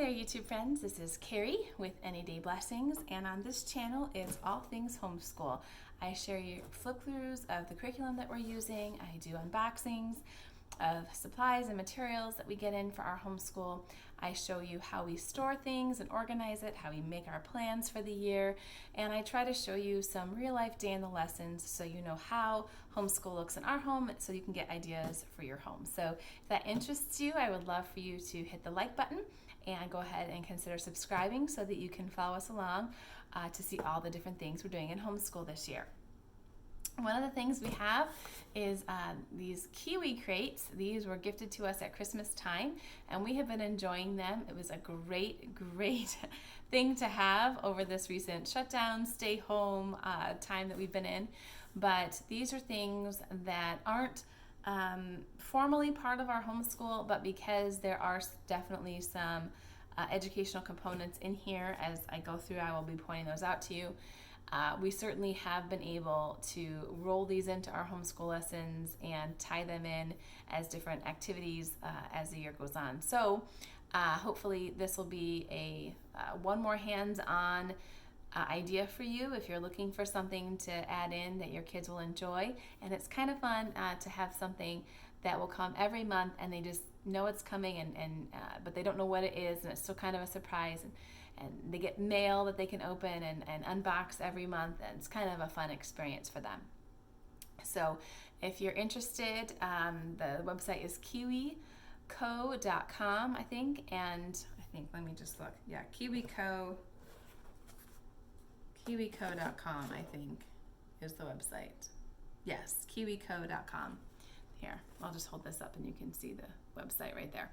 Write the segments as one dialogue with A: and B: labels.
A: there, YouTube friends. This is Carrie with Any Day Blessings, and on this channel it's all things homeschool. I share you flip-throughs of the curriculum that we're using. I do unboxings of supplies and materials that we get in for our homeschool. I show you how we store things and organize it, how we make our plans for the year, and I try to show you some real-life day in the lessons so you know how homeschool looks in our home so you can get ideas for your home. So if that interests you, I would love for you to hit the like button and go ahead and consider subscribing so that you can follow us along to see all the different things we're doing in homeschool this year. One of the things we have is these Kiwi crates. These were gifted to us at Christmas time, and we have been enjoying them. It was a great thing to have over this recent shutdown, stay home time that we've been in. But these are things that aren't formally part of our homeschool, but because there are definitely some educational components in here, as I go through, I will be pointing those out to you. We certainly have been able to roll these into our homeschool lessons and tie them in as different activities as the year goes on. So hopefully this will be a one more hands-on idea for you if you're looking for something to add in that your kids will enjoy. And it's kind of fun to have something that will come every month and they just know it's coming, but they don't know what it is, and it's still kind of a surprise. And they get mail that they can open and unbox every month, and it's kind of a fun experience for them. So if you're interested, the website is kiwico.com, I think, let me just look. Yeah, kiwico.com, I think, is the website. Yes, kiwico.com. Here, I'll just hold this up and you can see the website right there.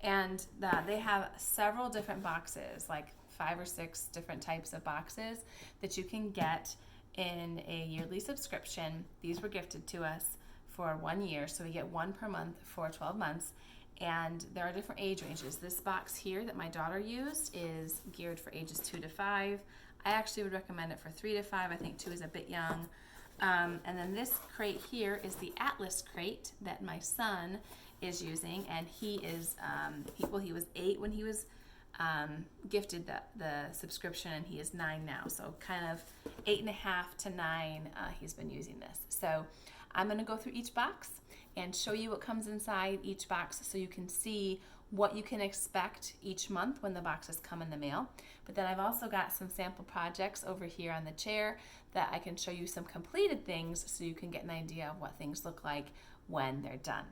A: And they have several different boxes, like 5 or 6 different types of boxes that you can get in a yearly subscription. These were gifted to us for 1 year, so we get one per month for 12 months. And there are different age ranges. This box here that my daughter used is geared for ages 2 to 5. I actually would recommend it for 3 to 5. I think 2 is a bit young. And then this crate here is the Atlas crate that my son is using, and he is he was 8 when he was gifted the subscription, and he is 9 now, so kind of 8.5 to 9 he's been using this. So I'm going to go through each box and show you what comes inside each box so you can see what you can expect each month when the boxes come in the mail. But then I've also got some sample projects over here on the chair that I can show you some completed things so you can get an idea of what things look like when they're done.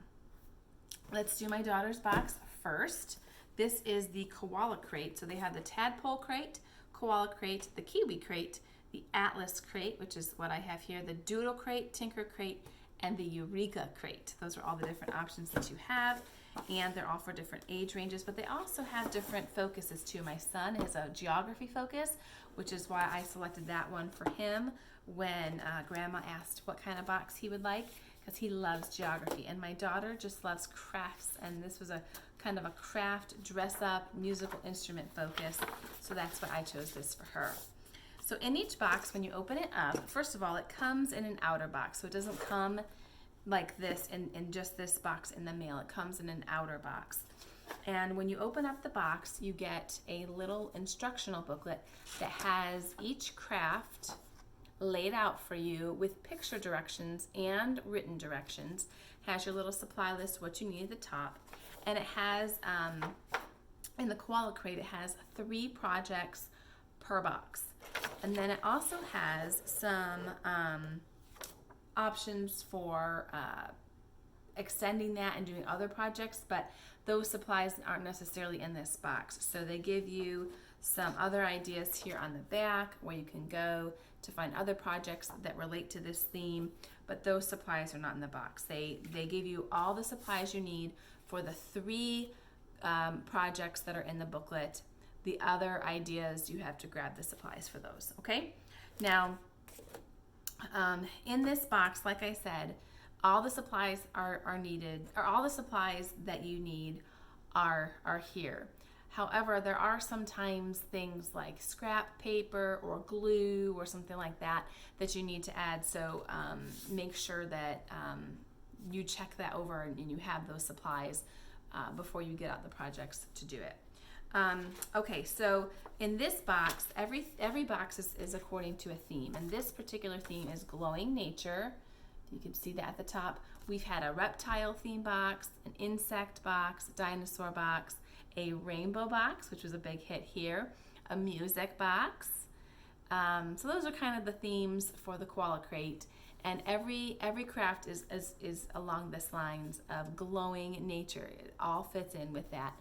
A: Let's do my daughter's box first. This is the koala crate. So they have the tadpole crate, koala crate, the kiwi crate, the atlas crate, which is what I have here, the doodle crate, tinker crate, and the eureka crate. Those are all the different options that you have, and they're all for different age ranges, but they also have different focuses too. My son is a geography focus, which is why I selected that one for him when Grandma asked what kind of box he would like, because he loves geography. And my daughter just loves crafts, and this was a kind of a craft, dress-up, musical instrument focus, so that's why I chose this for her. So in each box, when you open it up, first of all, it comes in an outer box, so it doesn't come like this in just this box in the mail. It comes in an outer box. And when you open up the box, you get a little instructional booklet that has each craft laid out for you with picture directions and written directions. Has your little supply list, what you need at the top. And it has, in the koala crate, it has 3 projects per box. And then it also has some options for extending that and doing other projects, but those supplies aren't necessarily in this box. So they give you some other ideas here on the back where you can go to find other projects that relate to this theme, but those supplies are not in the box. They give you all the supplies you need for the 3 projects that are in the booklet. The other ideas, you have to grab the supplies for those, okay? Now, in this box, like I said, all the supplies are needed, or all the supplies that you need are here. However, there are sometimes things like scrap paper or glue or something like that that you need to add, so make sure that you check that over and you have those supplies before you get out the projects to do it. Okay, so in this box, every box is according to a theme, and this particular theme is glowing nature. You can see that at the top. We've had a reptile theme box, an insect box, a dinosaur box, a rainbow box, which was a big hit here, a music box. So those are kind of the themes for the koala crate, and every craft is along this lines of glowing nature. It all fits in with that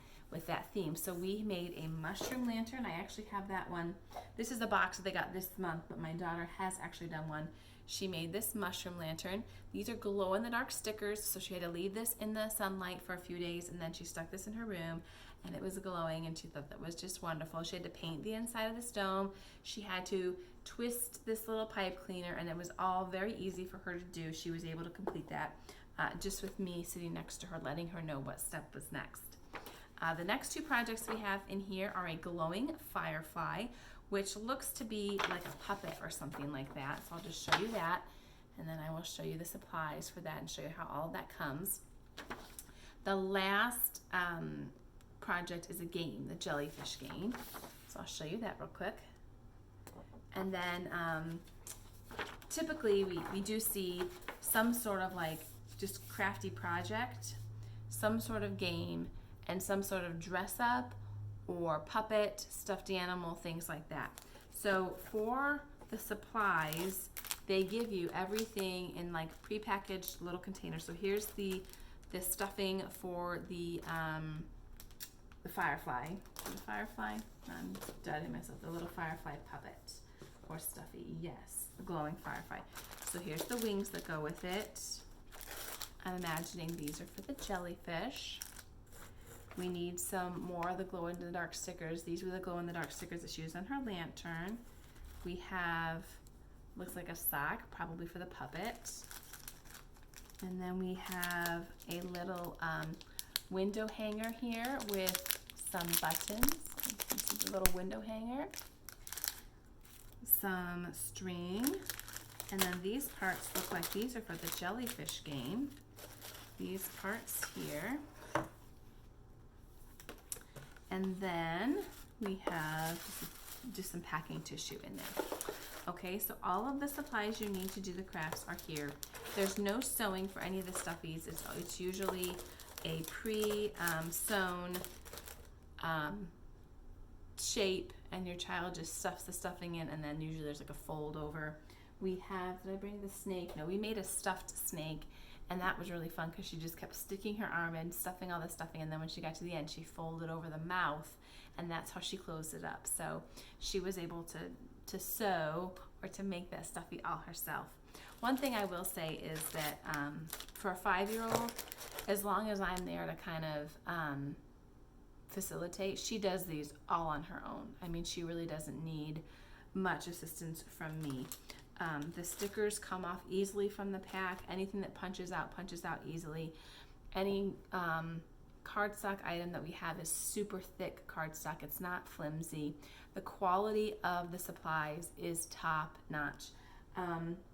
A: theme. So we made a mushroom lantern. I actually have that one. This is the box that they got this month, but my daughter has actually done one. She made this mushroom lantern. These are glow-in-the-dark stickers, so she had to leave this in the sunlight for a few days, and then she stuck this in her room, and it was glowing, and she thought that was just wonderful. She had to paint the inside of this dome. She had to twist this little pipe cleaner, and it was all very easy for her to do. She was able to complete that just with me sitting next to her, letting her know what step was next. The next two projects we have in here are a glowing firefly, which looks to be like a puppet or something like that. So I'll just show you that, and then I will show you the supplies for that and show you how all of that comes. The last project is a game, the jellyfish game. So I'll show you that real quick. And then typically we do see some sort of like just crafty project, some sort of game, and some sort of dress up or puppet, stuffed animal, things like that. So for the supplies, they give you everything in like prepackaged little containers. So here's the stuffing for the firefly. The firefly? I'm doubting myself. The little firefly puppet or stuffy. Yes, the glowing firefly. So here's the wings that go with it. I'm imagining these are for the jellyfish. We need some more of the glow-in-the-dark stickers. These were the glow-in-the-dark stickers that she used on her lantern. We have, looks like a sock, probably for the puppet. And then we have a little window hanger here with some buttons. You can see the little window hanger. Some string. And then these parts look like these are for the jellyfish game. These parts here. And then we have just some packing tissue in there. Okay, so all of the supplies you need to do the crafts are here. There's no sewing for any of the stuffies. It's usually a pre-sewn shape, and your child just stuffs the stuffing in, and then usually there's like a fold over. We have, did I bring the snake? No, we made a stuffed snake. And that was really fun because she just kept sticking her arm in, stuffing all the stuffing, and then when she got to the end, she folded over the mouth, and that's how she closed it up. So she was able to sew or to make that stuffy all herself. One thing I will say is that for a 5-year-old, as long as I'm there to kind of facilitate, she does these all on her own. I mean, she really doesn't need much assistance from me. The stickers come off easily from the pack. Anything that punches out easily. Any cardstock item that we have is super thick cardstock. It's not flimsy. The quality of the supplies is top notch.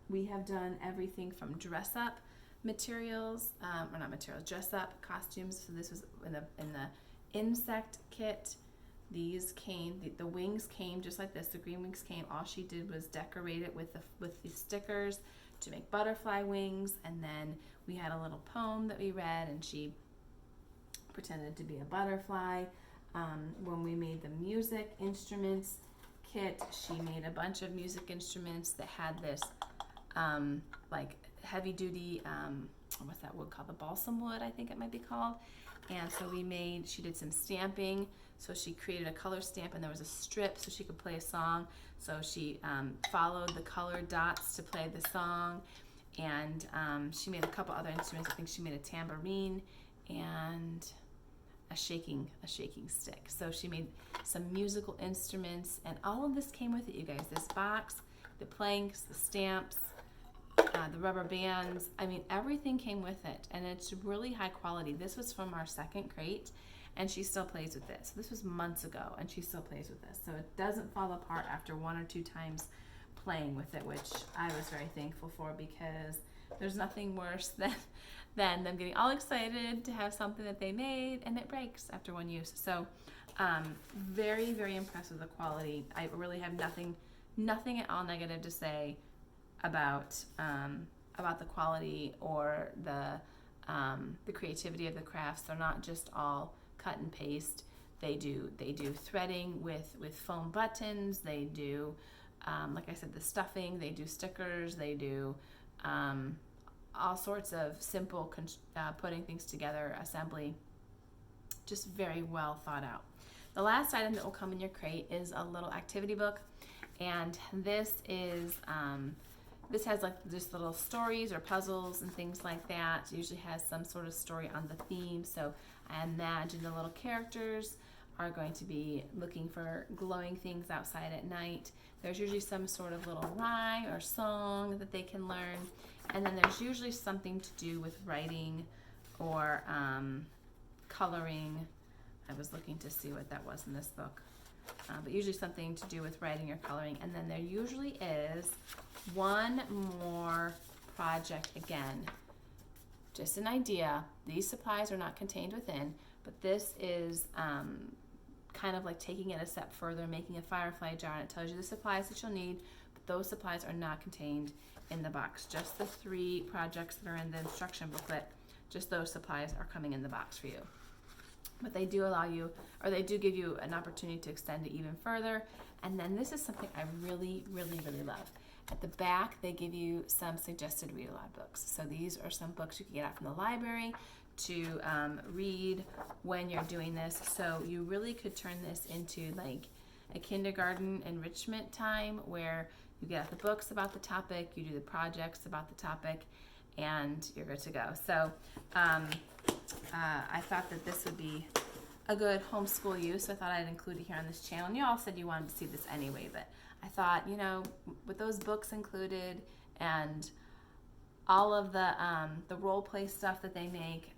A: We have done everything from dress up materials, or not materials, dress up costumes. So this was in the insect kit. These came, the wings came just like this. The green wings came. All she did was decorate it with the stickers to make butterfly wings. And then we had a little poem that we read, and she pretended to be a butterfly. When we made the music instruments kit, she made a bunch of music instruments that had this like heavy duty, what's that wood called? The balsam wood, I think it might be called. And so she did some stamping. So she created a color stamp, and there was a strip so she could play a song. So she followed the colored dots to play the song. And she made a couple other instruments. I think she made a tambourine and a shaking stick. So she made some musical instruments, and all of this came with it, you guys. This box, the planks, the stamps, the rubber bands. I mean, everything came with it, and it's really high quality. This was from our second crate, and she still plays with this. This was months ago, and she still plays with this. So it doesn't fall apart after 1 or 2 times playing with it, which I was very thankful for, because There's nothing worse than them getting all excited to have something that they made and it breaks after one use. So very, very impressed with the quality. I really have nothing at all negative to say about the quality or the creativity of the crafts. They're not just all cut and paste. They do threading with foam buttons. They do, like I said, the stuffing. They do stickers. They do all sorts of simple putting things together, assembly. Just very well thought out. The last item that will come in your crate is a little activity book, and this has like just little stories or puzzles and things like that. It usually has some sort of story on the theme. So I imagine the little characters are going to be looking for glowing things outside at night. There's usually some sort of little rhyme or song that they can learn. And then there's usually something to do with writing or coloring. I was looking to see what that was in this book. But usually something to do with writing or coloring. And then there usually is one more project again. Just an idea. These supplies are not contained within, but this is kind of like taking it a step further, making a firefly jar, and it tells you the supplies that you'll need, but those supplies are not contained in the box. Just the 3 projects that are in the instruction booklet, just those supplies are coming in the box for you. But they do allow you, or they do give you an opportunity to extend it even further. And then this is something I really, really, really love. At the back, they give you some suggested read aloud books. So these are some books you can get out from the library to read when you're doing this. So you really could turn this into like a kindergarten enrichment time where you get out the books about the topic, you do the projects about the topic, and you're good to go. So I thought that this would be a good homeschool use, so I thought I'd include it here on this channel. And you all said you wanted to see this anyway, but I thought, with those books included and all of the role play stuff that they make,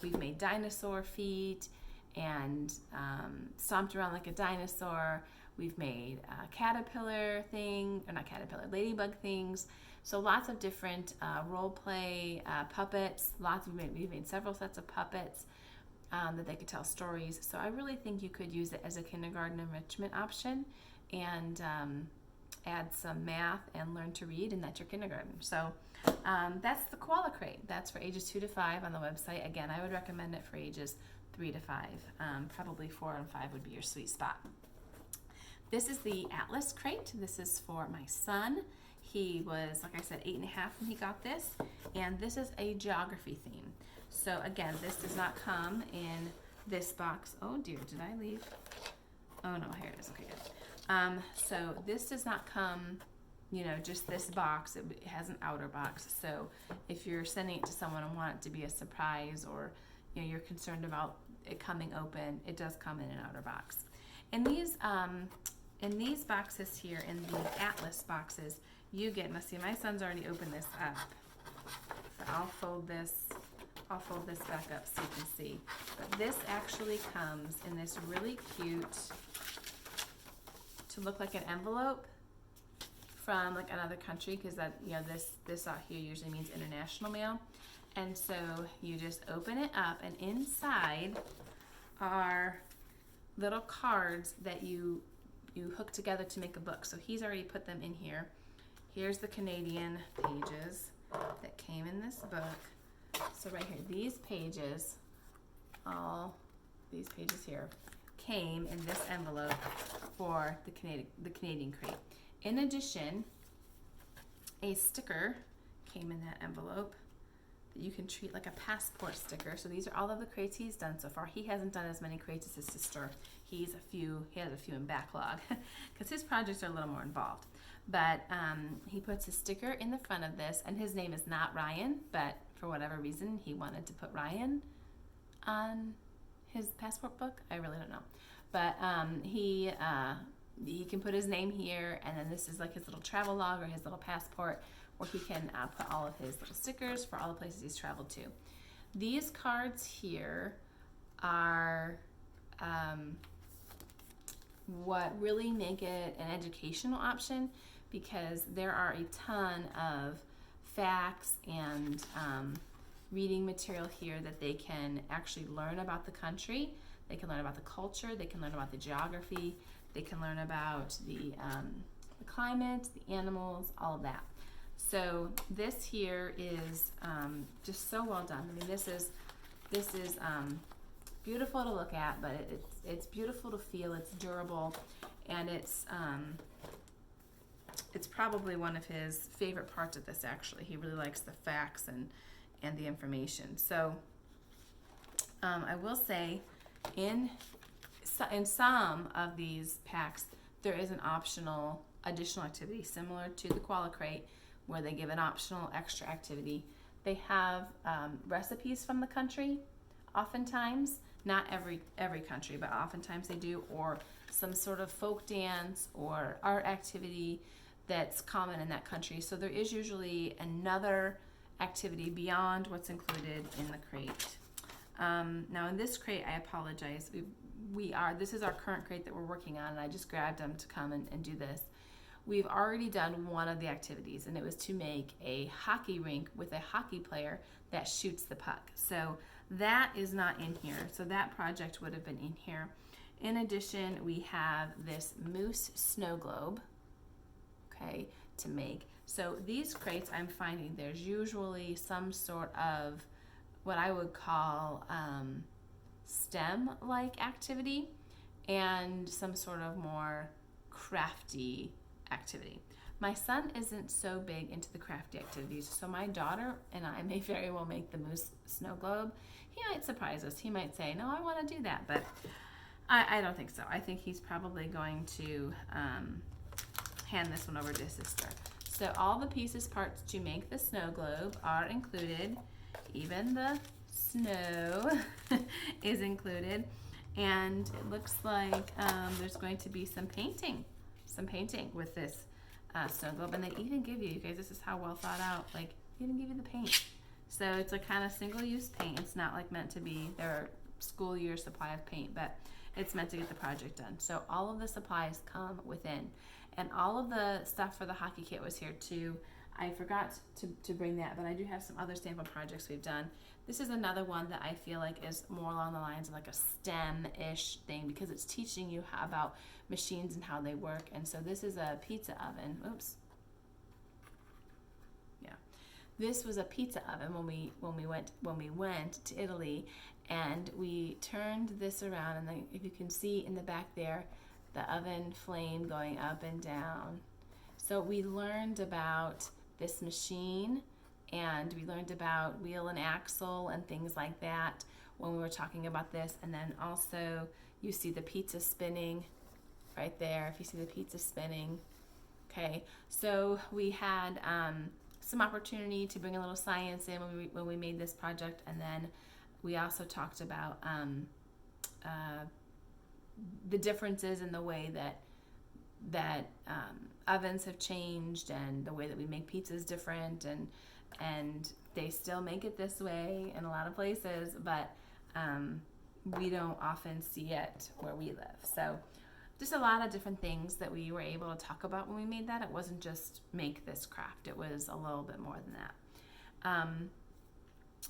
A: we've made dinosaur feet and stomped around like a dinosaur. We've made a caterpillar thing, or not caterpillar, ladybug things. So lots of different role play puppets. We've made several sets of puppets that they could tell stories. So I really think you could use it as a kindergarten enrichment option and add some math and learn to read, and that's your kindergarten. So that's the Koala Crate. That's for ages 2 to 5 on the website. Again, I would recommend it for ages 3 to 5. Probably 4 and 5 would be your sweet spot. This is the Atlas Crate. This is for my son. He was, like I said, 8 and a half when he got this, and this is a geography theme. So again, this does not come in this box. Oh dear, did I leave? Oh no, here it is. Okay, good. So this does not come, just this box. It has an outer box. So if you're sending it to someone and want it to be a surprise, or you're concerned about it coming open, it does come in an outer box. In these boxes here, in the Atlas boxes, you get, now see, my son's already opened this up. So I'll fold this back up so you can see. But this actually comes in this really cute, to look like an envelope from like another country, because that, this out here usually means international mail. And so you just open it up, and inside are little cards that you hook together to make a book. So he's already put them in here. Here's the Canadian pages that came in this book. So right here, these pages, all these pages here, came in this envelope for the Canadian crate. In addition, a sticker came in that envelope that you can treat like a passport sticker. So these are all of the crates he's done so far. He hasn't done as many crates as his sister. He has a few in backlog because his projects are a little more involved. But he puts a sticker in the front of this, and his name is not Ryan, but for whatever reason he wanted to put Ryan on his passport book. I really don't know. But he can put his name here, and then this is like his little travel log or his little passport, where he can put all of his little stickers for all the places he's traveled to. These cards here are what really make it an educational option, because there are a ton of facts and reading material here that they can actually learn about the country. They can learn about the culture. They can learn about the geography. They can learn about the climate, the animals, all of that. So this here is just so well done. I mean, this is beautiful to look at, but it's beautiful to feel. It's durable, and it's probably one of his favorite parts of this. Actually, he really likes the facts and the information. So I will say, in some of these packs, there is an optional additional activity similar to the Koala Crate, where they give an optional extra activity. They have recipes from the country, oftentimes, not every country, but oftentimes they do, or some sort of folk dance or art activity that's common in that country. So there is usually another activity beyond what's included in the crate. Now in this crate, I apologize. This is our current crate that we're working on, and I just grabbed them to come and do this. We've already done one of the activities, and it was to make a hockey rink with a hockey player that shoots the puck. So that is not in here. So that project would have been in here. In addition, we have this moose snow globe, okay, to make. So these crates, I'm finding there's usually some sort of what I would call STEM-like activity and some sort of more crafty activity. My son isn't so big into the crafty activities, so my daughter and I may very well make the moose snow globe. He might surprise us. He might say, no, I want to do that, but I don't think so. I think he's probably going to hand this one over to his sister. So all the parts to make the snow globe are included. Even the snow is included. And it looks like there's going to be some painting with this snow globe. And they even give you guys, this is how well thought out, like, they even give you the paint. So it's a kind of single-use paint. It's not like meant to be their school year supply of paint, but it's meant to get the project done. So all of the supplies come within. And all of the stuff for the hockey kit was here too. I forgot to bring that, but I do have some other sample projects we've done. This is another one that I feel like is more along the lines of like a STEM-ish thing, because it's teaching you about machines and how they work. And so this is a pizza oven. Oops. Yeah. This was a pizza oven when we went to Italy, and we turned this around, and then if you can see in the back there, the oven flame going up and down. So we learned about this machine, and we learned about wheel and axle and things like that when we were talking about this. And then also you see the pizza spinning right there, if you see the pizza spinning. Okay, so we had some opportunity to bring a little science in when we made this project, and then we also talked about the differences in the way that ovens have changed, and the way that we make pizzas different, and they still make it this way in a lot of places, but we don't often see it where we live. So just a lot of different things that we were able to talk about when we made that. It wasn't just make this craft, it was a little bit more than that.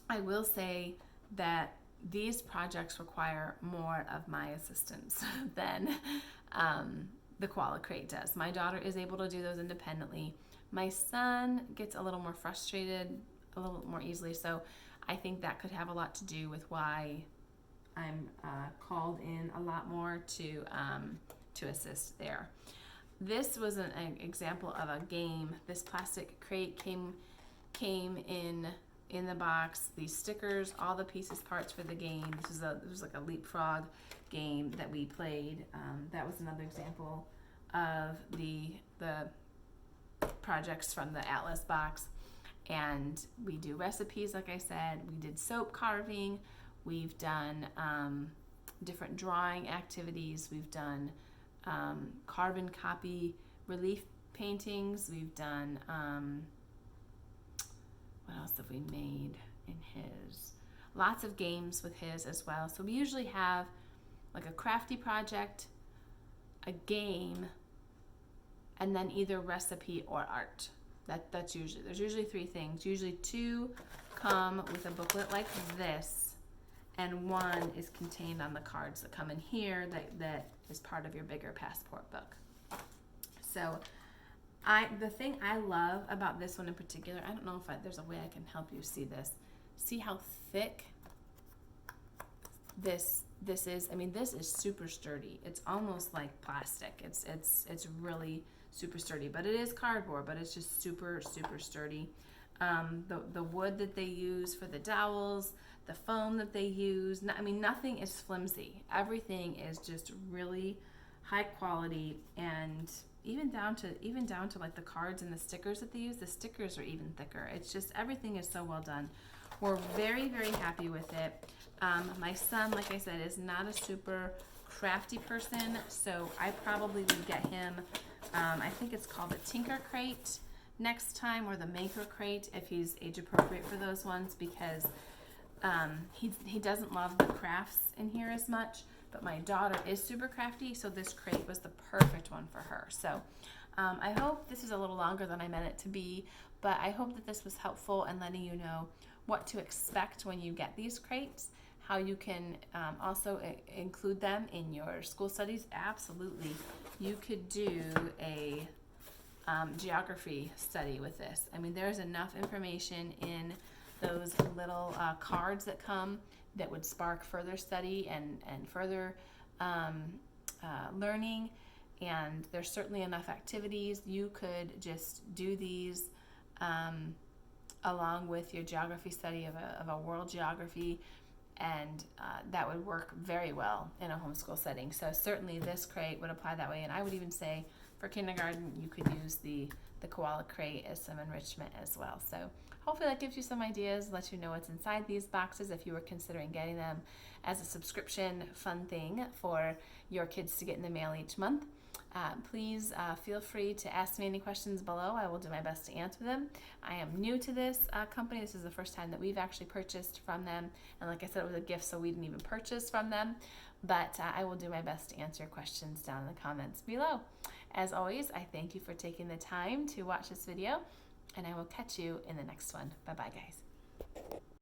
A: I will say that these projects require more of my assistance than the Koala Crate does. My daughter is able to do those independently. My son gets a little more frustrated a little more easily, so I think that could have a lot to do with why I'm called in a lot more to assist there. This was an example of a game. This plastic crate came in the box, these stickers, all the parts for the game. This was like a leapfrog game that we played. That was another example of the projects from the Atlas box. And we do recipes, like I said. We did soap carving. We've done different drawing activities. We've done carbon copy relief paintings. We've done what else have we made in his? Lots of games with his as well. So we usually have like a crafty project, a game, and then either recipe or art. That's usually, there's usually 3 things. Usually 2 come with a booklet like this, and 1 is contained on the cards that come in here that is part of your bigger passport book. So the thing I love about this one in particular, I don't know if there's a way I can help you see this. See how thick this is? I mean, this is super sturdy. It's almost like plastic. It's really super sturdy, but it is cardboard, but it's just super, super sturdy. The wood that they use for the dowels, the foam that they use, I mean, nothing is flimsy. Everything is just really high quality, and even down to like the cards and the stickers that they use. The stickers are even thicker. It's just, everything is so well done. We're very, very happy with it. My son, like I said, is not a super crafty person, so I probably would get him, I think it's called a Tinker Crate next time, or the Maker Crate if he's age appropriate for those ones, because he doesn't love the crafts in here as much, but my daughter is super crafty, so this crate was the perfect one for her. So I hope this is a little longer than I meant it to be, but I hope that this was helpful in letting you know what to expect when you get these crates, how you can also include them in your school studies. Absolutely. You could do a geography study with this. I mean, there's enough information in those little cards that come that would spark further study and further learning, and there's certainly enough activities. You could just do these along with your geography study of a world geography, and that would work very well in a homeschool setting. So certainly this crate would apply that way, and I would even say for kindergarten you could use the koala crate as some enrichment as well. So hopefully that gives you some ideas, let you know what's inside these boxes if you were considering getting them as a subscription fun thing for your kids to get in the mail each month. Please feel free to ask me any questions below. I will do my best to answer them. I am new to this company. This is the first time that we've actually purchased from them. And like I said, it was a gift, so we didn't even purchase from them. But I will do my best to answer your questions down in the comments below. As always, I thank you for taking the time to watch this video, and I will catch you in the next one. Bye-bye, guys.